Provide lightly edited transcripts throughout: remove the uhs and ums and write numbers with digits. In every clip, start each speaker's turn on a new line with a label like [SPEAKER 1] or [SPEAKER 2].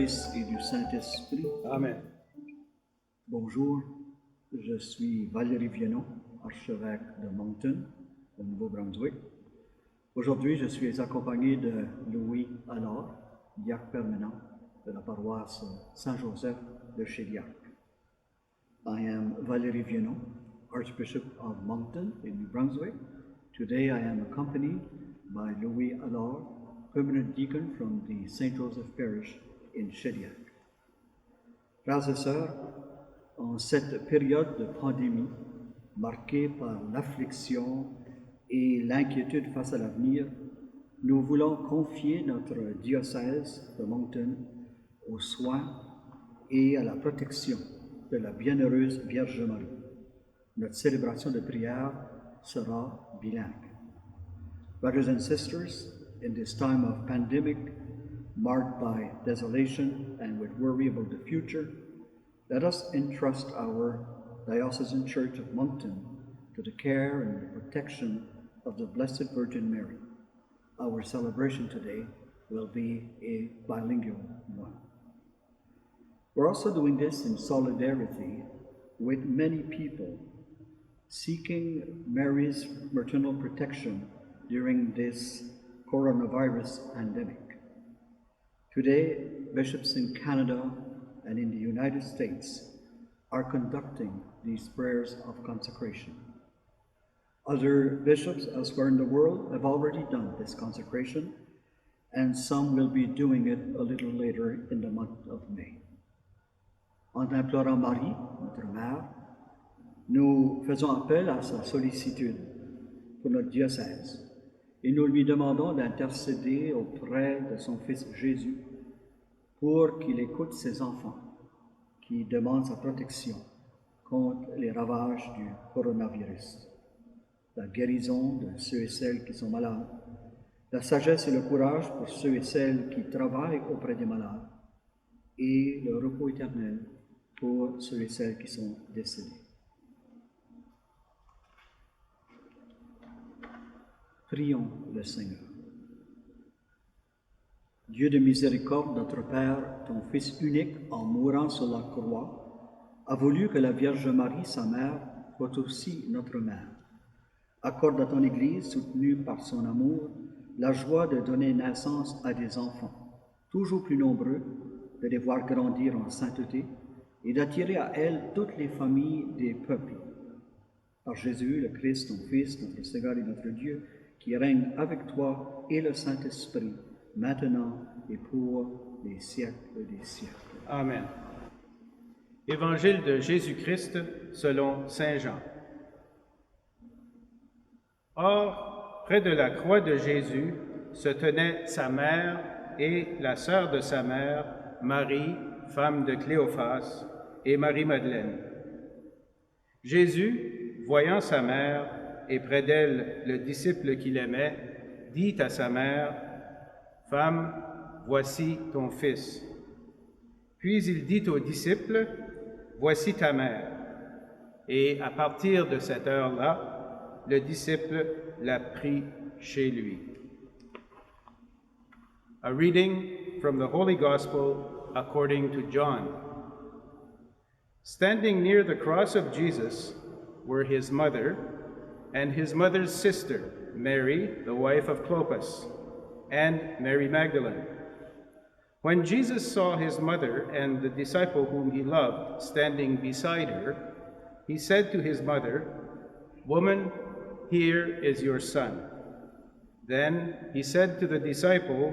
[SPEAKER 1] Fils et du Saint-Esprit.
[SPEAKER 2] Amen.
[SPEAKER 1] Bonjour, je suis Valérie Viennon, archevêque de Moncton, au Nouveau-Brunswick. Aujourd'hui, je suis accompagné de Louis Allard, diacre permanent de la paroisse Saint-Joseph de Shediac. I am Valérie Viennon, Archbishop of Moncton in New Brunswick. Today I am accompanied by Louis Allard, permanent deacon from the St. Joseph Parish in Shediac. Frères et sœurs, en cette période de pandémie marquée par l'affliction et l'inquiétude face à l'avenir, nous voulons confier notre diocèse de Moncton aux soins et à la protection de la bienheureuse Vierge Marie. Notre célébration de prière sera bilingue. Brothers and sisters, in this time of pandemic, marked by desolation and with worry about the future, let us entrust our Diocesan Church of Moncton to the care and the protection of the Blessed Virgin Mary. Our celebration today will be a bilingual one. We're also doing this in solidarity with many people seeking Mary's maternal protection during this coronavirus pandemic. Today, bishops in Canada and in the United States are conducting these prayers of consecration. Other bishops elsewhere in the world have already done this consecration, and some will be doing it a little later in the month of May. En implorant Marie, notre Mère, nous faisons appel à sa sollicitude pour notre diocèse et nous lui demandons d'intercéder auprès de son Fils Jésus pour qu'il écoute ses enfants qui demandent sa protection contre les ravages du coronavirus, la guérison de ceux et celles qui sont malades, la sagesse et le courage pour ceux et celles qui travaillent auprès des malades et le repos éternel pour ceux et celles qui sont décédés. Prions le Seigneur. Dieu de miséricorde, notre Père, ton Fils unique, en mourant sur la croix, a voulu que la Vierge Marie, sa mère, soit aussi notre mère. Accorde à ton Église, soutenue par son amour, la joie de donner naissance à des enfants, toujours plus nombreux, de les voir grandir en sainteté et d'attirer à elle toutes les familles des peuples. Par Jésus, le Christ, ton Fils, notre Seigneur et notre Dieu, qui règne avec toi et le Saint-Esprit, maintenant et pour les siècles des siècles.
[SPEAKER 2] Amen. Évangile de Jésus-Christ selon Saint Jean. Or, près de la croix de Jésus se tenaient sa mère et la sœur de sa mère, Marie, femme de Cléophas, et Marie-Madeleine. Jésus, voyant sa mère, et près d'elle le disciple qu'il aimait, dit à sa mère, « Femme, voici ton fils. » Puis il dit au disciple, « Voici ta mère. » Et à partir de cette heure-là, le disciple la prit chez lui. A reading from the Holy Gospel according to John. Standing near the cross of Jesus were his mother and his mother's sister, Mary, the wife of Clopas, and Mary Magdalene. When Jesus saw his mother and the disciple whom he loved standing beside her, he said to his mother, "Woman, here is your son." Then he said to the disciple,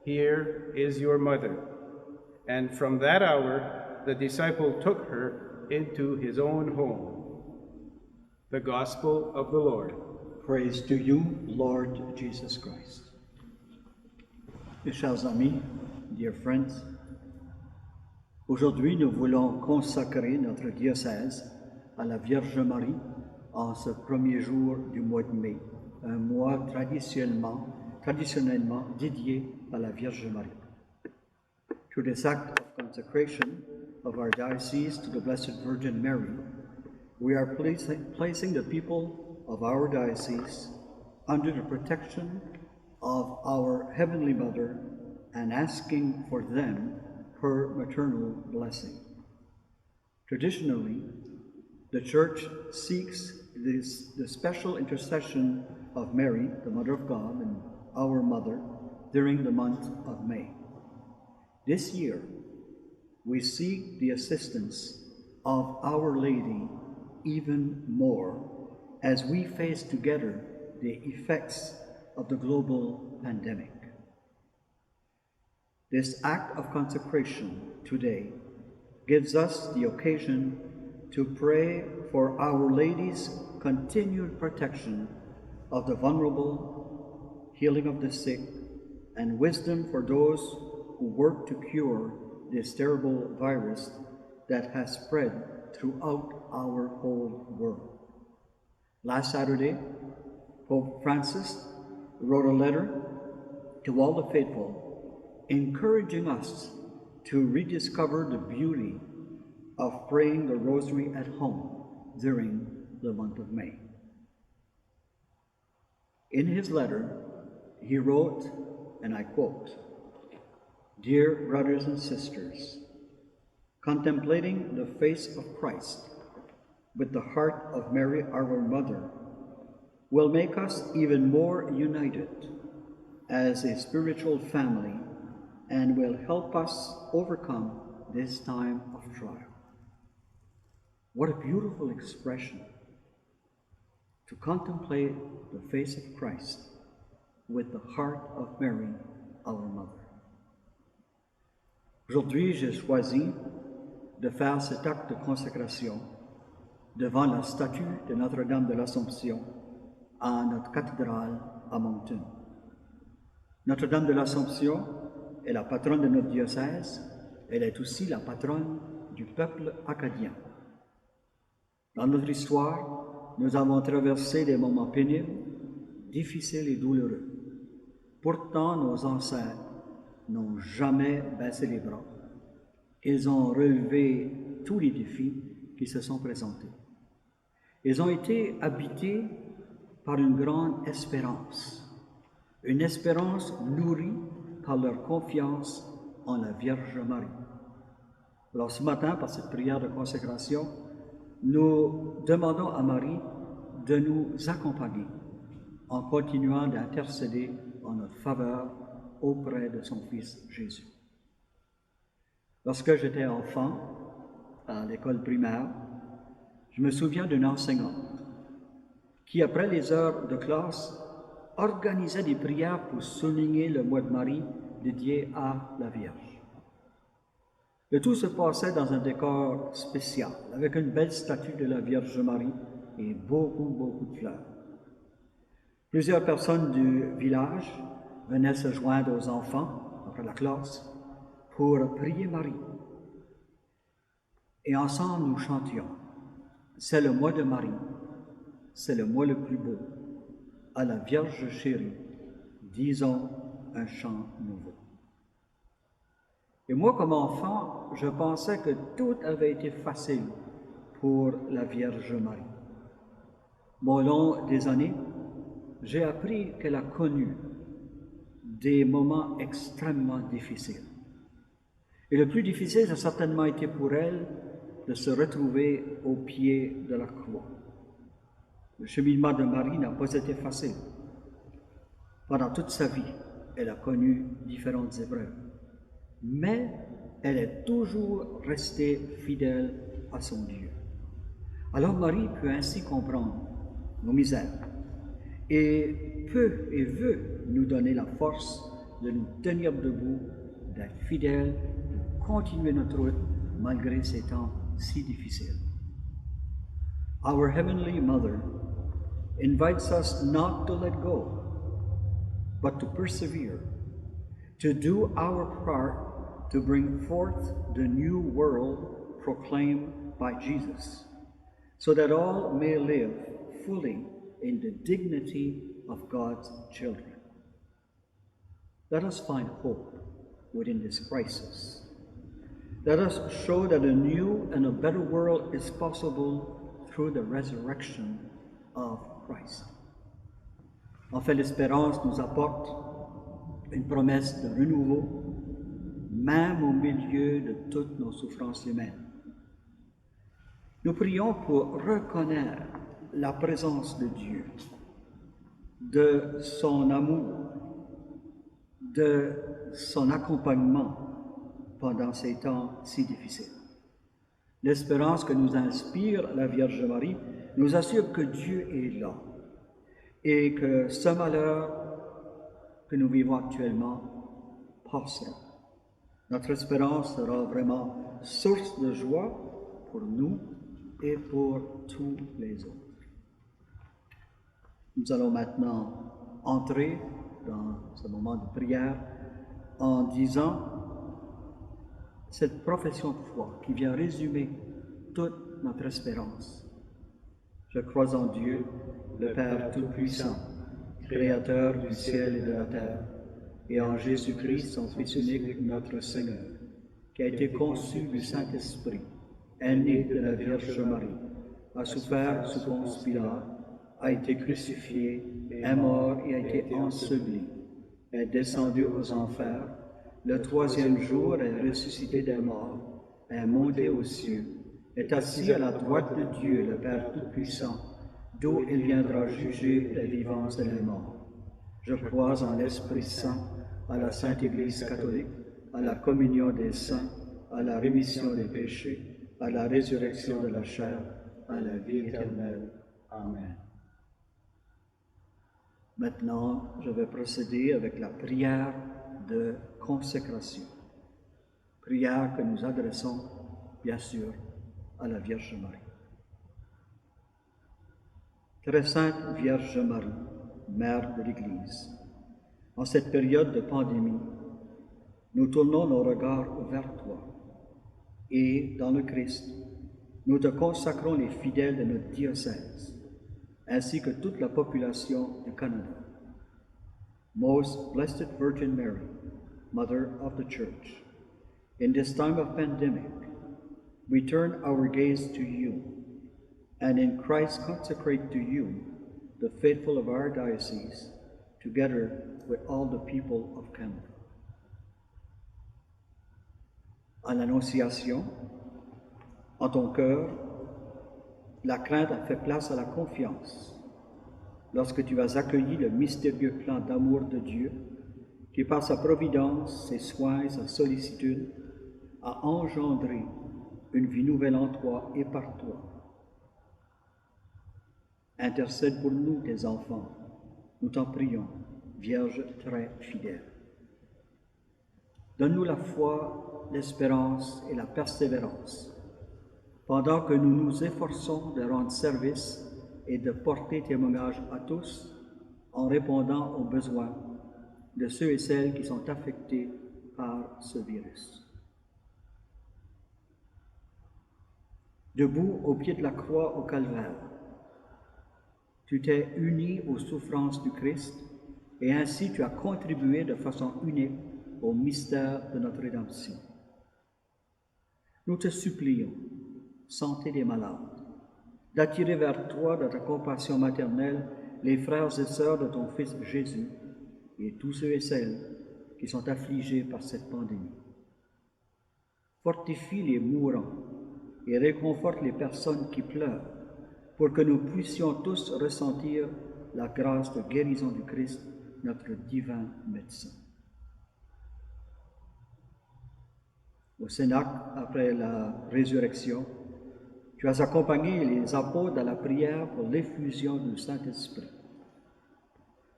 [SPEAKER 2] "Here is your mother." And from that hour, the disciple took her into his own home. The Gospel of the Lord.
[SPEAKER 1] Praise to you, Lord Jesus Christ. Mes chers amis, dear friends, aujourd'hui nous voulons consacrer notre diocèse à la Vierge Marie en ce premier jour du mois de mai, un mois traditionnellement dédié à la Vierge Marie. Through this act of consecration of our diocese to the Blessed Virgin Mary, we are placing the people of our diocese under the protection of our Heavenly Mother and asking for them her maternal blessing. Traditionally, the Church seeks the special intercession of Mary, the Mother of God, and our Mother, during the month of May. This year, we seek the assistance of Our Lady even more as we face together the effects of the global pandemic. This act of consecration today gives us the occasion to pray for Our Lady's continued protection of the vulnerable, healing of the sick, and wisdom for those who work to cure this terrible virus that has spread throughout our whole world. Last Saturday, Pope Francis wrote a letter to all the faithful, encouraging us to rediscover the beauty of praying the Rosary at home during the month of May. In his letter, he wrote, and I quote, "Dear brothers and sisters, contemplating the face of Christ with the heart of Mary, our Mother, will make us even more united as a spiritual family and will help us overcome this time of trial." What a beautiful expression, to contemplate the face of Christ with the heart of Mary, our Mother. Aujourd'hui, j'ai choisi de faire cet acte de consécration devant la statue de Notre-Dame de l'Assomption à notre cathédrale à Moncton. Notre-Dame de l'Assomption est la patronne de notre diocèse, elle est aussi la patronne du peuple acadien. Dans notre histoire, nous avons traversé des moments pénibles, difficiles et douloureux. Pourtant, nos ancêtres n'ont jamais baissé les bras. Ils ont relevé tous les défis qui se sont présentés. Ils ont été habités par une grande espérance, une espérance nourrie par leur confiance en la Vierge Marie. Alors ce matin, par cette prière de consécration, nous demandons à Marie de nous accompagner en continuant d'intercéder en notre faveur auprès de son Fils Jésus. Lorsque j'étais enfant, à l'école primaire, je me souviens d'une enseignante qui, après les heures de classe, organisait des prières pour souligner le mois de Marie dédié à la Vierge. Le tout se passait dans un décor spécial, avec une belle statue de la Vierge Marie et beaucoup de fleurs. Plusieurs personnes du village venaient se joindre aux enfants après la classe pour prier Marie. Et ensemble, nous chantions « C'est le mois de Marie, c'est le mois le plus beau. À la Vierge chérie, disons un chant nouveau. » Et moi, comme enfant, je pensais que tout avait été facile pour la Vierge Marie. Mais au long des années, j'ai appris qu'elle a connu des moments extrêmement difficiles. Et le plus difficile, ça a certainement été pour elle de se retrouver au pied de la croix. Le cheminement de Marie n'a pas été facile. Pendant toute sa vie, elle a connu différentes épreuves. Mais elle est toujours restée fidèle à son Dieu. Alors Marie peut ainsi comprendre nos misères et peut et veut nous donner la force de nous tenir debout, d'être fidèles, de continuer notre route malgré ces temps si difficiles. Our Heavenly Mother invites us not to let go, but to persevere, to do our part to bring forth the new world proclaimed by Jesus, so that all may live fully in the dignity of God's children. Let us find hope within this crisis. Let us show that a new and a better world is possible through the resurrection of Christ. En fait, l'espérance nous apporte une promesse de renouveau, même au milieu de toutes nos souffrances humaines. Nous prions pour reconnaître la présence de Dieu, de son amour, de son accompagnement pendant ces temps si difficiles. L'espérance que nous inspire la Vierge Marie nous assure que Dieu est là et que ce malheur que nous vivons actuellement passera. Notre espérance sera vraiment source de joie pour nous et pour tous les autres. Nous allons maintenant entrer dans ce moment de prière en disant cette profession de foi qui vient résumer toute notre espérance. Je crois en Dieu, le Père Tout-Puissant, Créateur du ciel et de la terre, et en Jésus-Christ, son Fils unique, notre Seigneur, qui a été conçu du Saint-Esprit, est né de la Vierge Marie, a souffert sous Ponce Pilate, a été crucifié, est mort et a été enseveli, est descendu aux enfers, le troisième jour est ressuscité des morts, est monté aux cieux, est assis à la droite de Dieu, le Père Tout-Puissant, d'où il viendra juger les vivants et les morts. Je crois en l'Esprit Saint, à la Sainte Église catholique, à la communion des saints, à la rémission des péchés, à la résurrection de la chair, à la vie éternelle. Amen. Maintenant, je vais procéder avec la prière de consécration. Prière que nous adressons, bien sûr, à la Vierge Marie. Très Sainte Vierge Marie, Mère de l'Église, en cette période de pandémie, nous tournons nos regards vers toi et, dans le Christ, nous te consacrons les fidèles de notre diocèse, ainsi que toute la population du Canada. Most Blessed Virgin Mary, Mother of the Church, in this time of pandemic, we turn our gaze to you, and in Christ consecrate to you the faithful of our diocese, together with all the people of Canada. À l'Annonciation, en ton cœur, la crainte a fait place à la confiance lorsque tu as accueilli le mystérieux plan d'amour de Dieu qui, par sa providence, ses soins et sa sollicitude, a engendré une vie nouvelle en toi et par toi. Intercède pour nous, tes enfants, nous t'en prions, Vierge très fidèle. Donne-nous la foi, l'espérance et la persévérance, pendant que nous nous efforçons de rendre service et de porter témoignage à tous en répondant aux besoins de ceux et celles qui sont affectés par ce virus. Debout au pied de la croix au Calvaire, tu t'es uni aux souffrances du Christ et ainsi tu as contribué de façon unique au mystère de notre rédemption. Nous te supplions, santé des malades, d'attirer vers toi, de ta compassion maternelle, les frères et sœurs de ton Fils Jésus et tous ceux et celles qui sont affligés par cette pandémie. Fortifie les mourants et réconforte les personnes qui pleurent, pour que nous puissions tous ressentir la grâce de guérison du Christ, notre divin médecin. Au Cénacle, après la résurrection, tu as accompagné les apôtres à la prière pour l'effusion du Saint-Esprit.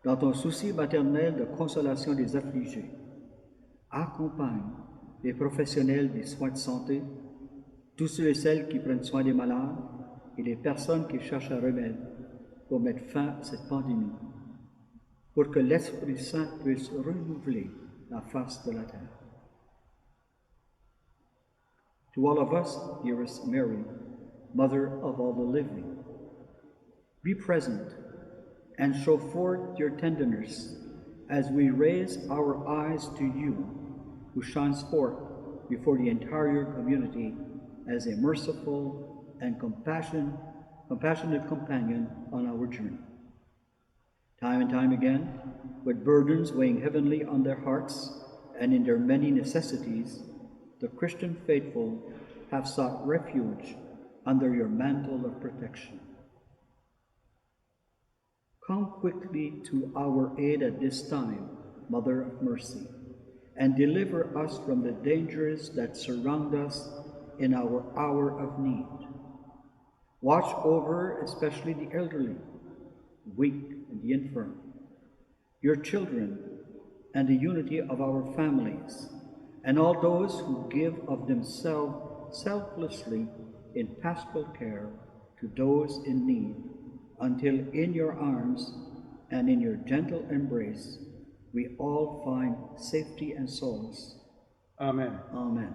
[SPEAKER 1] Dans ton souci maternel de consolation des affligés, accompagne les professionnels des soins de santé, tous ceux et celles qui prennent soin des malades et les personnes qui cherchent un remède pour mettre fin à cette pandémie, pour que l'Esprit Saint puisse renouveler la face de la terre. To all of us, dearest Mary, Mother of all the living, be present and show forth your tenderness as we raise our eyes to you, who shines forth before the entire community as a merciful and compassionate companion on our journey. Time and time again, with burdens weighing heavily on their hearts and in their many necessities, the Christian faithful have sought refuge under your mantle of protection. Come quickly to our aid at this time, Mother of Mercy, and deliver us from the dangers that surround us in our hour of need. Watch over especially the elderly, weak, and the infirm, your children, and the unity of our families, and all those who give of themselves selflessly in pastoral care to those in need, until in your arms and in your gentle embrace we all find safety and solace.
[SPEAKER 2] Amen.
[SPEAKER 1] Amen.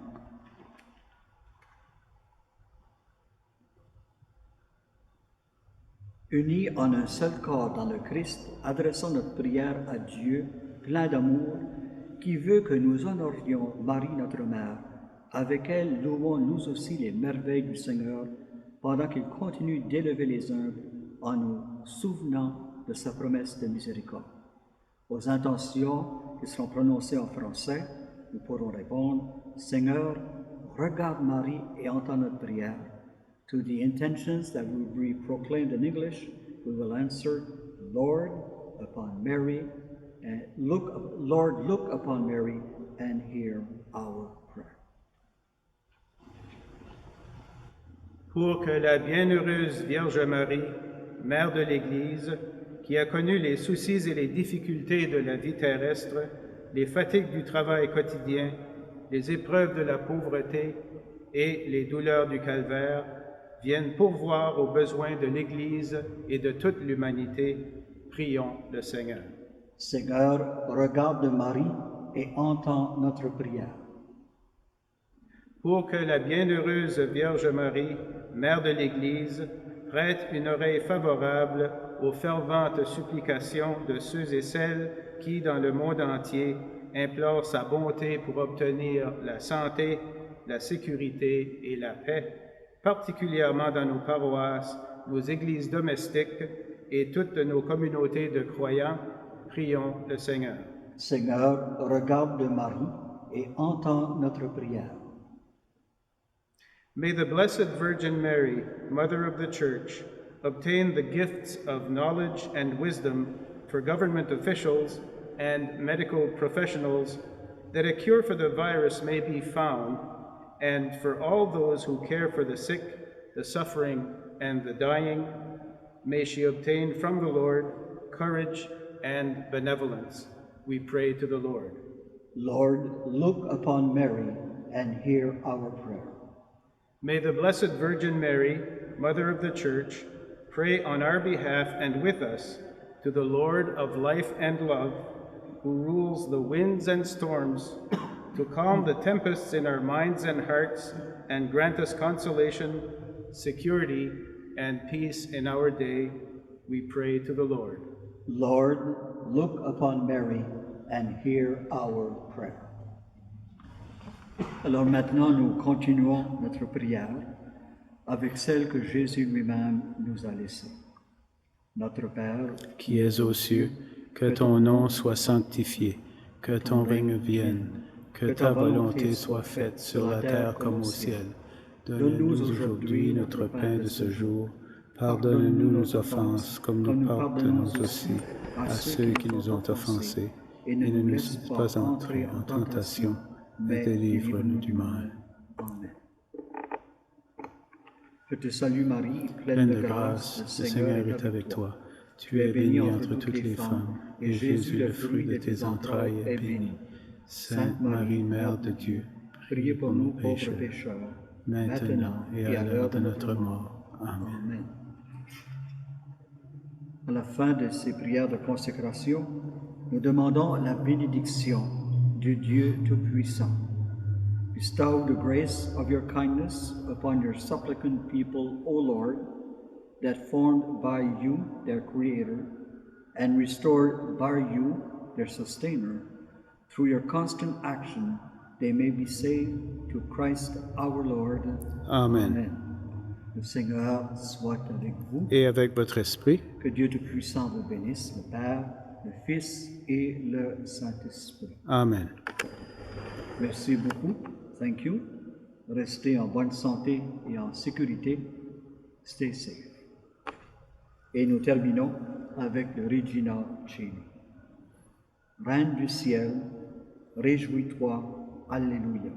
[SPEAKER 1] Unis en un seul corps dans le Christ, adressons notre prière à Dieu, plein d'amour, qui veut que nous honorions Marie notre Mère. Avec elle, louons nous aussi les merveilles du Seigneur, pendant qu'il continue d'élever les humbles en nous souvenant de sa promesse de miséricorde. Aux intentions qui seront prononcées en français, nous pourrons répondre, Seigneur, regarde Marie et entends notre prière. To the intentions that will be proclaimed in English, we will answer, Lord, upon Mary, and Lord, look upon Mary and hear our prayer.
[SPEAKER 2] Pour que la bienheureuse Vierge Marie, Mère de l'Église, qui a connu les soucis et les difficultés de la vie terrestre, les fatigues du travail quotidien, les épreuves de la pauvreté et les douleurs du calvaire, vienne pourvoir aux besoins de l'Église et de toute l'humanité, prions le Seigneur.
[SPEAKER 1] Seigneur, regarde Marie et entends notre prière.
[SPEAKER 2] Pour que la bienheureuse Vierge Marie, Mère de l'Église, prête une oreille favorable aux ferventes supplications de ceux et celles qui, dans le monde entier, implorent sa bonté pour obtenir la santé, la sécurité et la paix, particulièrement dans nos paroisses, nos églises domestiques et toutes nos communautés de croyants, prions le Seigneur.
[SPEAKER 1] Seigneur, regarde Marie et entends notre prière.
[SPEAKER 2] May the Blessed Virgin Mary, Mother of the Church, obtain the gifts of knowledge and wisdom for government officials and medical professionals, that a cure for the virus may be found, and for all those who care for the sick, the suffering, and the dying, may she obtain from the Lord courage and benevolence. We pray to the Lord.
[SPEAKER 1] Lord, look upon Mary and hear our prayer.
[SPEAKER 2] May the Blessed Virgin Mary, Mother of the Church, pray on our behalf and with us to the Lord of life and love, who rules the winds and storms, to calm the tempests in our minds and hearts, and grant us consolation, security, and peace in our day. We pray to the Lord.
[SPEAKER 1] Lord, look upon Mary and hear our prayer. Alors maintenant, nous continuons notre prière avec celle que Jésus lui-même nous a laissée. Notre Père,
[SPEAKER 3] qui es aux cieux, que ton nom soit sanctifié, que ton règne vienne, que ta volonté soit faite sur la terre comme au ciel. Donne-nous aujourd'hui notre pain de ce jour. Pardonne-nous nos offenses, comme nous pardonnons aussi à ceux qui nous ont offensés. Et ne nous laisse pas entrer en tentation, mais délivre-nous du mal.
[SPEAKER 1] Amen. Je te salue Marie,
[SPEAKER 3] Pleine de grâce, le Seigneur est avec toi. Tu es bénie entre toutes les femmes, et Jésus, le fruit de tes entrailles, est béni. Sainte Marie, Mère de Dieu,
[SPEAKER 1] priez pour nous pauvres pécheurs,
[SPEAKER 3] maintenant et à l'heure de notre mort. Amen.
[SPEAKER 1] Amen. À la fin de ces prières de consécration, nous demandons la bénédiction du Dieu Tout-Puissant. Bestow the grace of your kindness upon your supplicant people, O Lord, that formed by you their Creator, and restored by you their Sustainer. Through your constant action, they may be saved to Christ our Lord.
[SPEAKER 3] Amen.
[SPEAKER 1] Amen. Le Seigneur soit avec vous.
[SPEAKER 3] Et avec votre esprit,
[SPEAKER 1] Que Dieu Tout-Puissant vous bénisse, le Père, le Fils et le Saint-Esprit.
[SPEAKER 3] Amen.
[SPEAKER 1] Merci beaucoup. Thank you. Restez en bonne santé et en sécurité. Stay safe. Et nous terminons avec le Regina Coeli. Reine du ciel, réjouis-toi, Alléluia.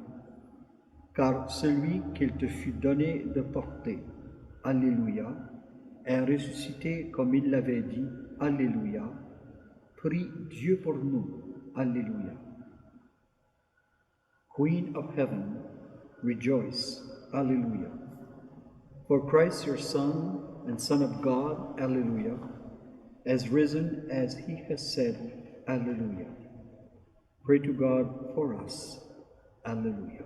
[SPEAKER 1] Car celui qu'il te fut donné de porter, Alléluia, est ressuscité comme il l'avait dit, Alléluia. Prie Dieu pour nous, Alléluia. Queen of heaven, rejoice, Alleluia. For Christ your Son and Son of God, Alleluia, has risen as he has said, Alleluia. Pray to God for us, Alleluia.